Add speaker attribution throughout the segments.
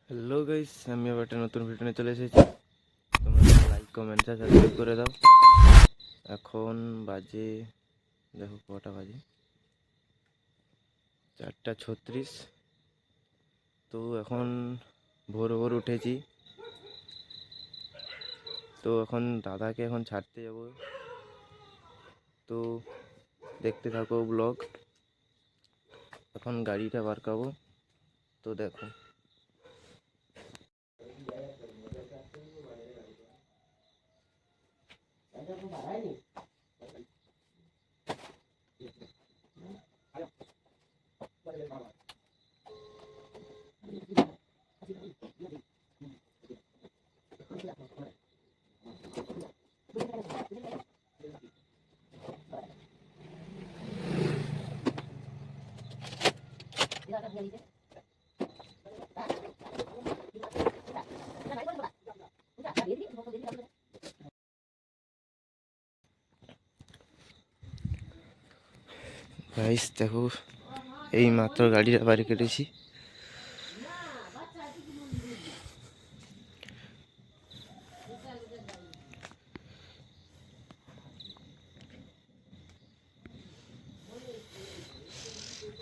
Speaker 1: Hello guys, আমি আবার একটা নতুন ভিডিও নিয়ে চলে এসেছি। তোমরা লাইক কমেন্ট সাবস্ক্রাইব করে দাও। এখন বাজে, দেখো কটা বাজে, 4:36। তো এখন ভোর ভোর উঠেছি। তো এখন দাদাকে এখন ছাড়তে যাব। তো দেখতে থাকো ব্লগ। এখন গাড়িটা বার করবো, তো দেখো। গাইস দেখো, এই মাত্র গাড়িটা বাড়ি কেটেছি।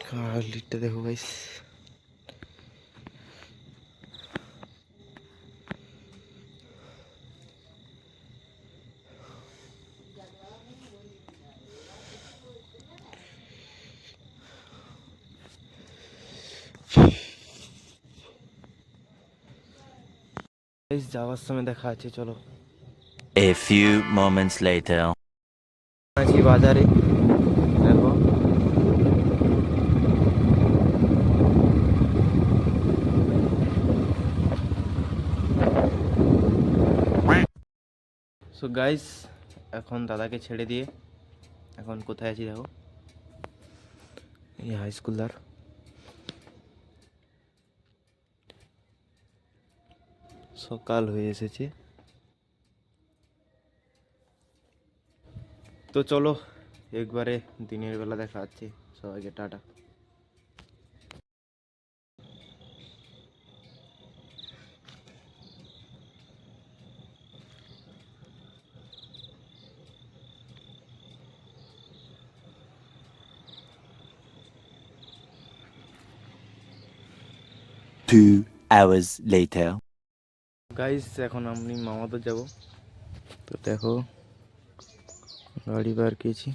Speaker 1: গাড়িটা দেখো গাইস। যাওয়ার সময় দেখা আছে, চলো।
Speaker 2: A few moments later.
Speaker 1: আছি বাজারে, দেখো। সো গাইস, এখন দাদাকে ছেড়ে দিয়ে এখন কোথায় আছি দেখো, এই হাই স্কুলদার। সকাল হয়ে এসেছে, তো চলো একবারে দিনের বেলা দেখা যাচ্ছে। সবাইকে টাটা।
Speaker 2: 2 hours later.
Speaker 1: গাইস এখন আমি মামাদের যাব। তো দেখো গাড়ি বার কেছি।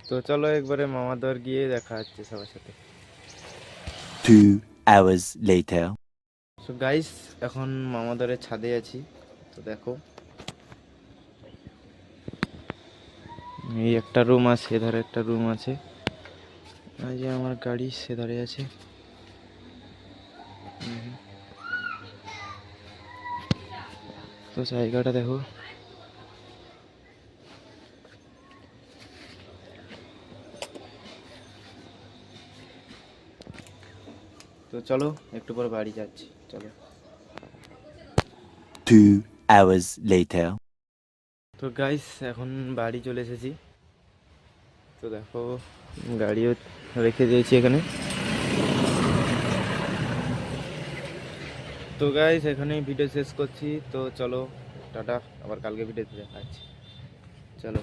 Speaker 1: তো চলো একবারে মামাদের গিয়ে দেখা যাচ্ছে সবার সাথে।
Speaker 2: 2 hours later.
Speaker 1: সো গাইস এখন মামাদারের ছাদে আছি। তো দেখো, এই একটা রুম আছে, এধারে একটা রুম আছে। এই যে আমার গাড়ি সেধারে আছে। তো জায়গাটা দেখো। তো চলো একটু পর বাড়ি যাচ্ছি, চলো।
Speaker 2: 2 hours later.
Speaker 1: তো গাইস এখন বাড়ি চলে এসেছি। তো দেখো গাড়িও রেখে দিয়েছি এখানে। তো গাইস এখানেই ভিডিও শেষ করছি। তো চলো টাটা, আবার কালকে ভিডিওতে দেখা যাচ্ছে, চলো।